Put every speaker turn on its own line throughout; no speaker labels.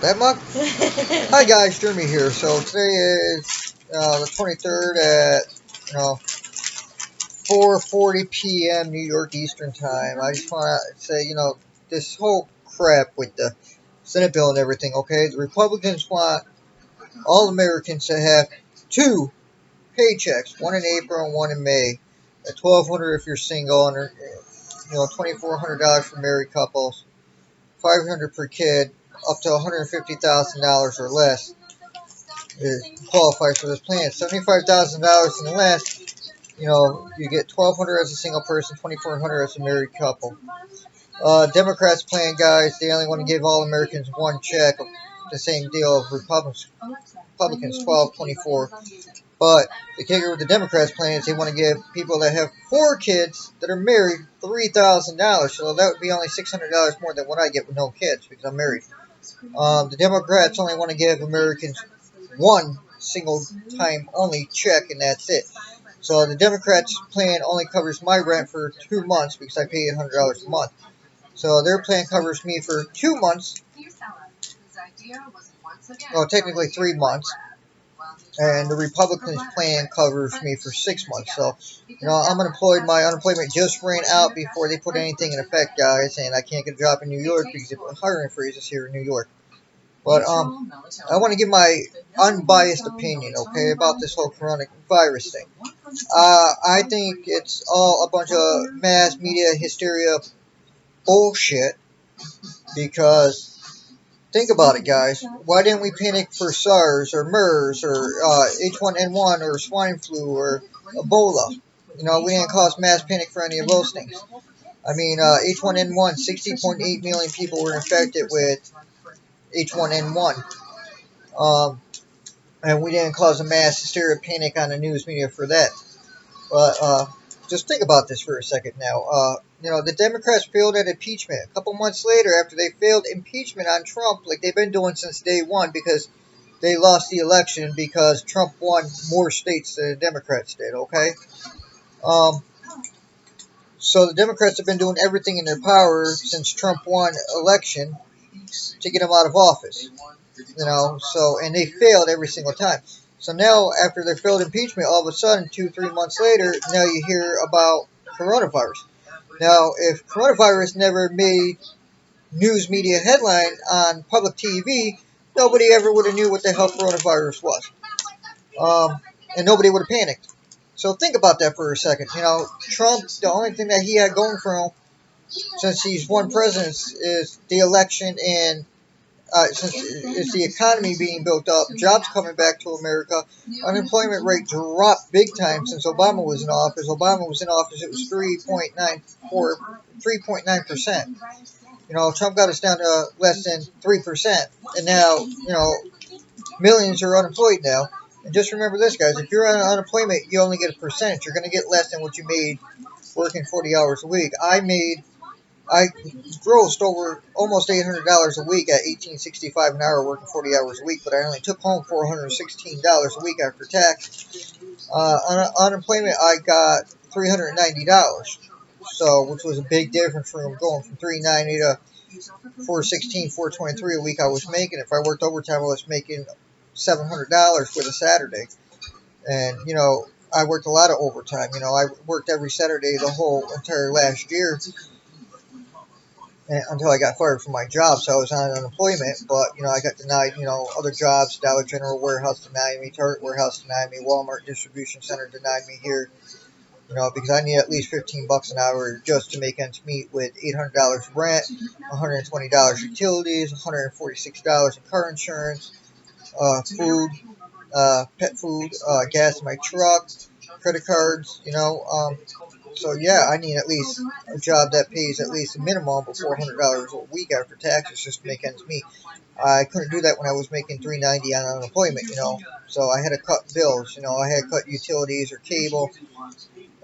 That much? Hi guys, Jeremy here. So today is the 23rd at 4:40 p.m. New York Eastern Time. I just want to say this whole crap with the Senate bill and everything. Okay, the Republicans want all Americans to have two paychecks, one in April and one in May, at $1,200 if you're single, and $2,400 for married couples, $500 per kid, up to $150,000 or less qualifies for this plan. $75,000 and less, you get 1,200 as a single person, 2,400 as a married couple. Democrats plan, guys, they only want to give all Americans one check. The same deal of Republicans 12, 24. But the kicker with the Democrats plan is they want to give people that have 4 kids that are married $3,000. So that would be only $600 more than what I get with no kids because I'm married. The Democrats only want to give Americans one single time only check, and that's it. So the Democrats' plan only covers my rent for 2 months because I pay $800 a month. So their plan covers me for 2 months. Well, technically 3 months. And the Republicans' plan covers me for 6 months. So, I'm unemployed. My unemployment just ran out before they put anything in effect, guys. And I can't get a job in New York because of hiring freezes here in New York. But I want to give my unbiased opinion, okay, about this whole coronavirus thing. I think it's all a bunch of mass media hysteria bullshit because think about it, guys. Why didn't we panic for SARS or MERS or H1N1 or swine flu or Ebola? We didn't cause mass panic for any of those things. I mean, H1N1, 60.8 million people were infected with H1N1. And we didn't cause a mass hysteria panic on the news media for that. But just think about this for a second now. The Democrats failed at impeachment. A couple months later, after they failed impeachment on Trump, like they've been doing since day one, because they lost the election because Trump won more states than the Democrats did, okay? Um, so the Democrats have been doing everything in their power since Trump won election to get him out of office. And they failed every single time. So now, after their failed impeachment, all of a sudden, 2, 3 months later, now you hear about coronavirus. Now, if coronavirus never made news media headline on public TV, nobody ever would have knew what the hell coronavirus was. And nobody would have panicked. So think about that for a second. Trump, the only thing that he had going for him since he's won presidents is the election and since it's the economy being built up, jobs coming back to America, unemployment rate dropped big time since Obama was in office. Obama was in office, it was 3.9%. Trump got us down to less than 3%, and now, millions are unemployed now. And just remember this, guys, if you're on unemployment, you only get a percentage. You're going to get less than what you made working 40 hours a week. I grossed over almost $800 a week at $18.65 an hour, working 40 hours a week, but I only took home $416 a week after tax. On unemployment, I got $390, so which was a big difference from going from $390 to $416, $423 a week I was making. If I worked overtime, I was making $700 for the Saturday, and I worked a lot of overtime. I worked every Saturday the whole entire last year until I got fired from my job, so I was on unemployment. But I got denied, other jobs. Dollar General Warehouse denied me, Target Warehouse denied me, Walmart Distribution Center denied me here. Because I need at least $15 an hour just to make ends meet with $800 rent, $120 utilities, $146 in car insurance, food, pet food, gas in my truck, credit cards. So yeah, I need at least a job that pays at least a minimum of $400 a week after taxes just to make ends meet. I couldn't do that when I was making $390 on unemployment. So I had to cut bills. I had to cut utilities or cable.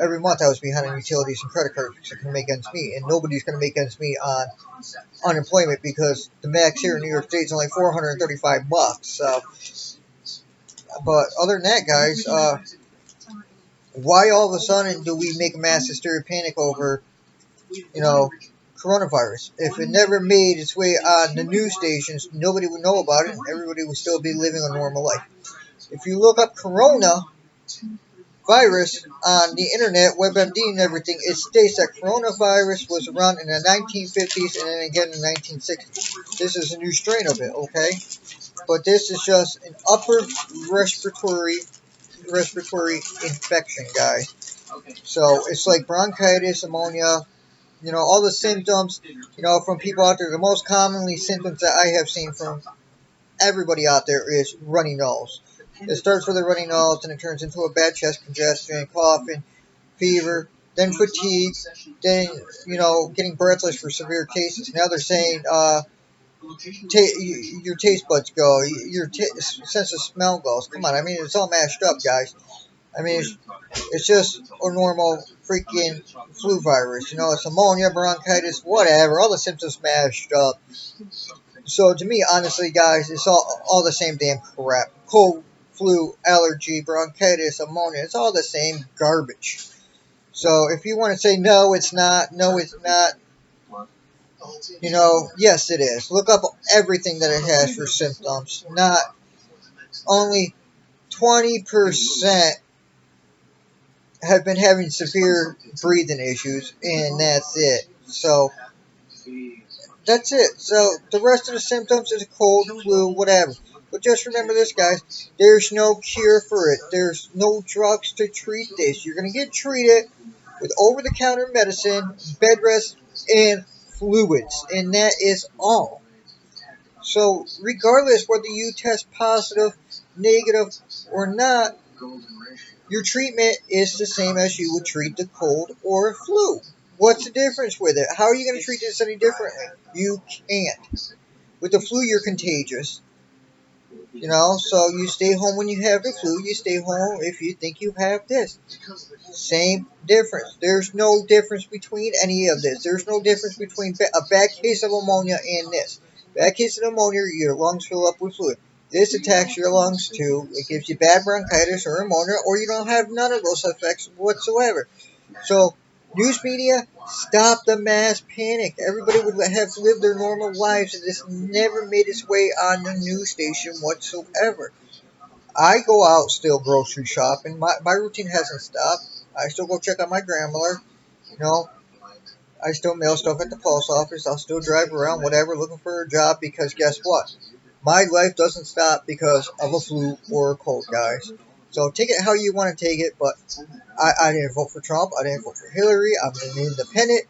Every month I was behind on utilities and credit cards because I couldn't make ends meet, and nobody's going to make ends meet on unemployment because the max here in New York State is only $435. So, but other than that, guys, why all of a sudden do we make a mass hysteria panic over, coronavirus. If it never made its way on the news stations, nobody would know about it, and everybody would still be living a normal life. If you look up coronavirus on the internet, WebMD and everything, it states that coronavirus was around in the 1950s and then again in the 1960s. This is a new strain of it, okay? But this is just an upper respiratory infection, guys. So it's like bronchitis, pneumonia, all the symptoms, from people out there. The most commonly symptoms that I have seen from everybody out there is runny nose. It starts with a runny nose, and it turns into a bad chest congestion, coughing, fever, then fatigue, then, getting breathless for severe cases. Now they're saying your taste buds go, your sense of smell goes. Come on, I mean, it's all mashed up, guys. I mean, it's just a normal freaking flu virus. It's pneumonia, bronchitis, whatever. All the symptoms mashed up. So to me, honestly, guys, it's all the same damn crap. Cold, flu, allergy, bronchitis, ammonia. It's all the same garbage. So if you want to say no, it's not. Yes, it is. Look up everything that it has for symptoms. Not only 20% have been having severe breathing issues, and that's it. So that's it. So the rest of the symptoms is cold, flu, whatever. But just remember this, guys. There's no cure for it. There's no drugs to treat this. You're going to get treated with over-the-counter medicine, bed rest, and fluids. And that is all. So regardless whether you test positive, negative, or not, your treatment is the same as you would treat the cold or flu. What's the difference with it? How are you going to treat this any differently? You can't. With the flu, you're contagious. So you stay home when you have the flu. You stay home if you think you have this. Same difference. There's no difference between any of this. There's no difference between a bad case of pneumonia and this. Bad case of pneumonia, your lungs fill up with fluid. This attacks your lungs too. It gives you bad bronchitis or pneumonia, or you don't have none of those effects whatsoever. So, news media, stop the mass panic. Everybody would have lived their normal lives, and this never made its way on the news station whatsoever. I go out still grocery shopping. My routine hasn't stopped. I still go check on my grandmother. I still mail stuff at the post office. I'll still drive around, whatever, looking for a job, because guess what? My life doesn't stop because of a flu or a cold, guys. So take it how you want to take it, but I didn't vote for Trump. I didn't vote for Hillary. I'm an independent.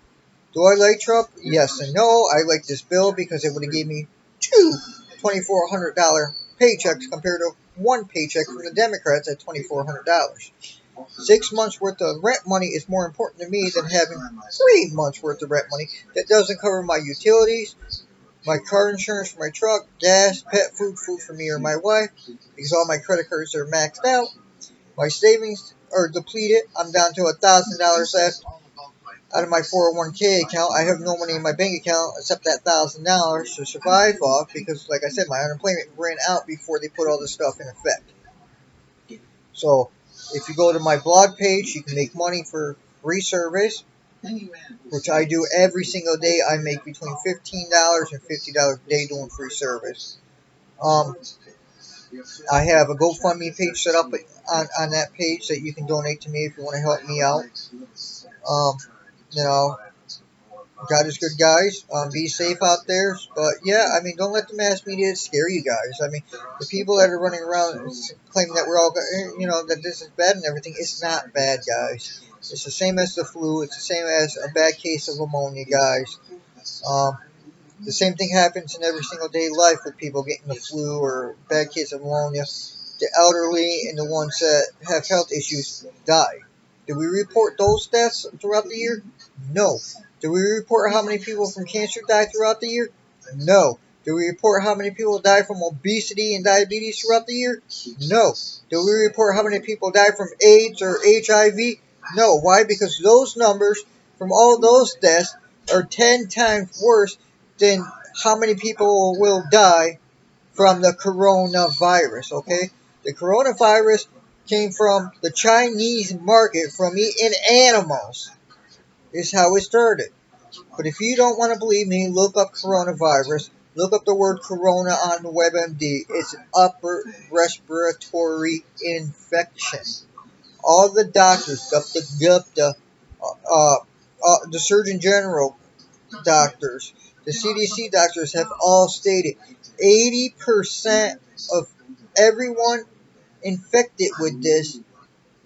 Do I like Trump? Yes and no. I like this bill because it would have gave me two $2,400 paychecks compared to one paycheck from the Democrats at $2,400. 6 months worth of rent money is more important to me than having 3 months worth of rent money that doesn't cover my utilities, my car insurance for my truck, gas, pet food for me or my wife, because all my credit cards are maxed out. My savings are depleted. I'm down to $1,000 left out of my 401k account. I have no money in my bank account except that $1,000 to survive off because, like I said, my unemployment ran out before they put all this stuff in effect. So if you go to my blog page, you can make money for free service, which I do every single day. I make between $15 and $50 a day doing free service. I have a GoFundMe page set up on that page that you can donate to me if you want to help me out. God is good, guys. Be safe out there. But yeah, I mean, don't let the mass media scare you guys. I mean, the people that are running around claiming that we're all, that this is bad and everything, it's not bad, guys. It's the same as the flu. It's the same as a bad case of pneumonia, guys. The same thing happens in every single day life with people getting the flu or bad case of pneumonia. The elderly and the ones that have health issues die. Do we report those deaths throughout the year? No. Do we report how many people from cancer die throughout the year? No. Do we report how many people die from obesity and diabetes throughout the year? No. Do we report how many people die from AIDS or HIV? No. Why? Because those numbers from all those deaths are 10 times worse than how many people will die from the coronavirus, okay? The coronavirus came from the Chinese market from eating animals. Is how it started. But if you don't want to believe me, look up coronavirus. Look up the word corona on the WebMD. It's an upper respiratory infection. All the doctors, the Surgeon General doctors, the CDC doctors have all stated 80% of everyone infected with this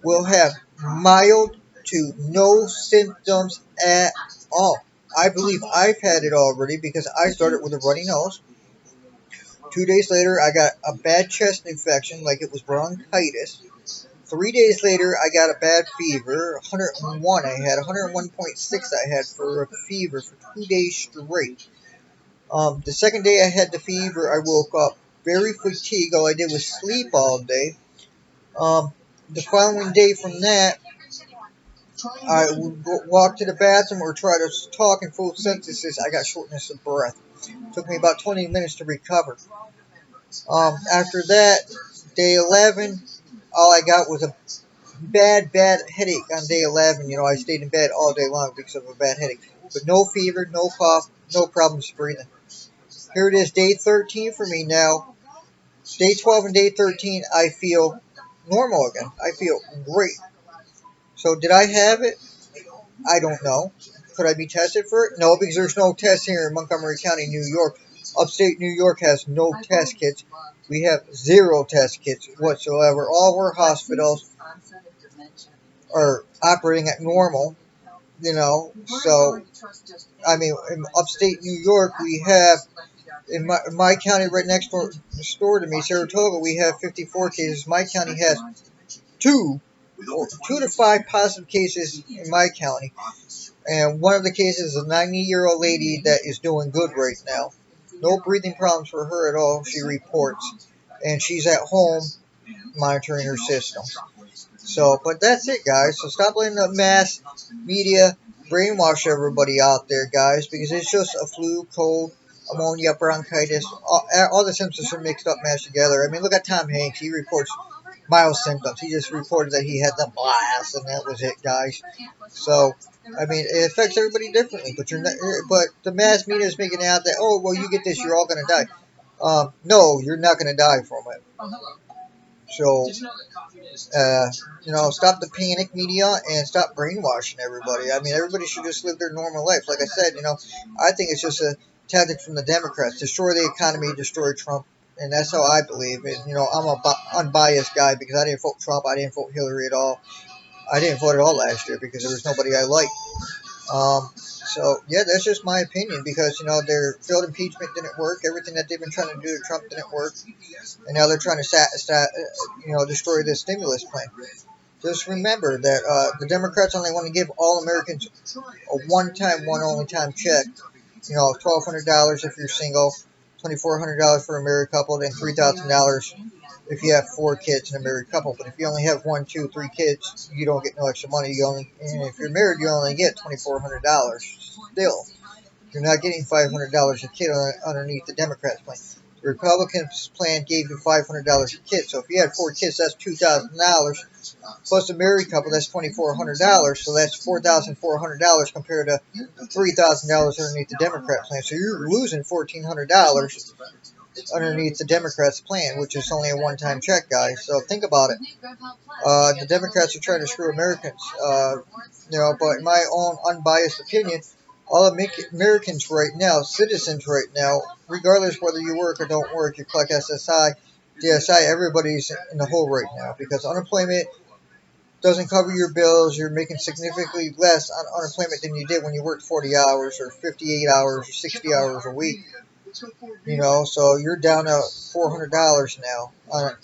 will have mild to no symptoms at all. I believe I've had it already because I started with a runny nose. 2 days later, I got a bad chest infection, like it was bronchitis. 3 days later, I got a bad fever. 101, I had 101.6. I had for a fever for 2 days straight. The second day I had the fever, I woke up very fatigued. All I did was sleep all day. The following day from that, I would walk to the bathroom or try to talk in full sentences. I got shortness of breath. It took me about 20 minutes to recover. After that, day 11, all I got was a bad headache on day 11. I stayed in bed all day long because of a bad headache. But no fever, no cough, no problems breathing. Here it is, day 13 for me now. Day 12 and day 13, I feel normal again. I feel great. So did I have it? I don't know. Could I be tested for it? No, because there's no test here in Montgomery County, New York. Upstate New York has no test kits. We have 0 test kits whatsoever. All our hospitals are operating at normal, So, I mean, in upstate New York, we have, in my county right next door to me, Saratoga, we have 54 cases. My county has 2 to 5 positive cases in my county. And one of the cases is a 90-year-old lady that is doing good right now. No breathing problems for her at all, she reports. And she's at home monitoring her system. So, but that's it, guys. So stop letting the mass media brainwash everybody out there, guys, because it's just a flu, cold, ammonia, bronchitis. All the symptoms are mixed up, mashed together. I mean, look at Tom Hanks. He reports mild symptoms. He just reported that he had the blast, and that was it, guys. So, I mean, it affects everybody differently. But but the mass media is making it out that, oh, well, you get this, you're all going to die. No, you're not going to die from it. So, stop the panic media and stop brainwashing everybody. I mean, everybody should just live their normal life. Like I said, I think it's just a tactic from the Democrats. Destroy the economy, destroy Trump. And that's how I believe. And, I'm a unbiased guy because I didn't vote Trump. I didn't vote Hillary at all. I didn't vote at all last year because there was nobody I liked. So, yeah, that's just my opinion because, their failed impeachment didn't work. Everything that they've been trying to do to Trump didn't work. And now they're trying to, destroy this stimulus plan. Just remember that the Democrats only want to give all Americans a one-time, one-only-time check. $1,200 if you're single, $2,400 for a married couple, then $3,000 if you have 4 kids and a married couple. But if you only have 1, 2, 3 kids, you don't get no extra money. And if you're married, you only get $2,400 still. You're not getting $500 a kid underneath the Democrats' plan. The Republicans' plan gave you $500 a kid. So if you had 4 kids, that's $2,000. Plus a married couple, that's $2,400. So that's $4,400 compared to $3,000 underneath the Democrat plan. So you're losing $1,400 underneath the Democrats' plan, which is only a one-time check, guys. So think about it. The Democrats are trying to screw Americans. But in my own unbiased opinion, all Americans right now, citizens right now, regardless whether you work or don't work, you collect SSI, DSI, everybody's in the hole right now because unemployment doesn't cover your bills. You're making significantly less on unemployment than you did when you worked 40 hours or 58 hours or 60 hours a week. So you're down to $400 now on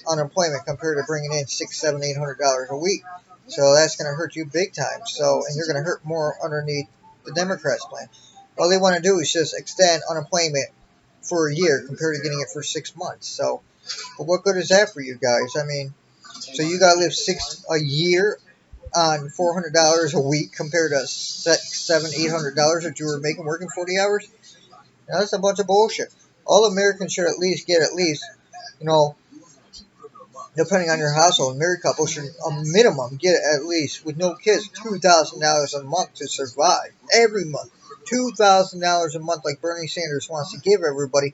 unemployment compared to bringing in $600, $700, $800 a week. So that's going to hurt you big time. And you're going to hurt more underneath the Democrats' plan. All they want to do is just extend unemployment for a year compared to getting it for 6 months. So, but what good is that for you guys? I mean, so you got to live a year on $400 a week compared to $700, $800 that you were making working 40 hours. Now, that's a bunch of bullshit. All Americans should at least, depending on your household, married couples should a minimum get at least, with no kids, $2,000 a month to survive every month. $2,000 a month like Bernie Sanders wants to give everybody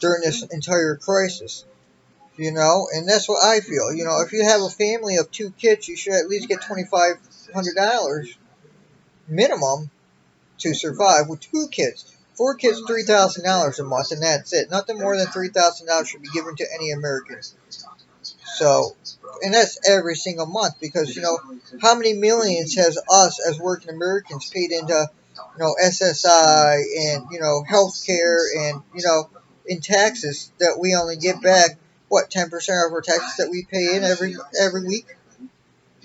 during this entire crisis. And that's what I feel. If you have a family of 2 kids, you should at least get $2,500 minimum to survive with 2 kids. 4 kids, $3,000 a month, and that's it. Nothing more than $3,000 should be given to any Americans. So, and that's every single month because how many millions has us as working Americans paid into SSI and health care and in taxes that we only get back 10% of our taxes that we pay in every week.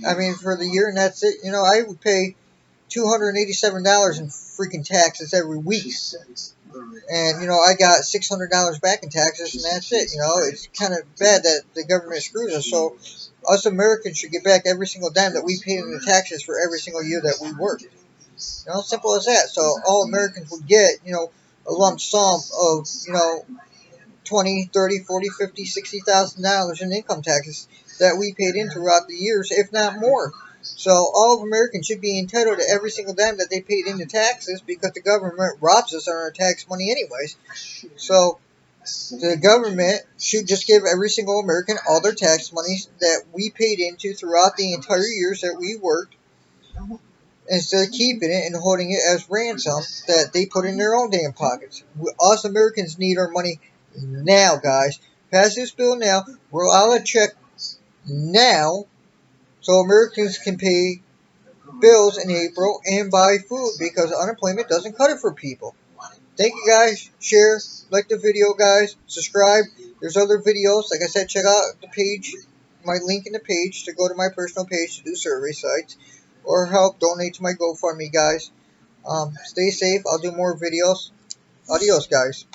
I mean for the year, and that's it. I would pay $287 in freaking taxes every week. And, I got $600 back in taxes, and that's it. It's kind of bad that the government screws us. So, us Americans should get back every single dime that we paid in the taxes for every single year that we worked. Simple as that. So, all Americans would get, a lump sum of, 20, 30, 40, 50, $60,000 in income taxes that we paid in throughout the years, if not more. So all of Americans should be entitled to every single dime that they paid into taxes because the government robs us on our tax money anyways. So the government should just give every single American all their tax monies that we paid into throughout the entire years that we worked, instead of keeping it and holding it as ransom that they put in their own damn pockets. Us Americans need our money now, guys. Pass this bill now. Roll out a check now so Americans can pay bills in April and buy food because unemployment doesn't cut it for people. Thank you, guys. Share, like the video, guys. Subscribe. There's other videos. Like I said, check out the page, my link in the page to go to my personal page to do survey sites or help donate to my GoFundMe, guys. Stay safe. I'll do more videos. Adios, guys.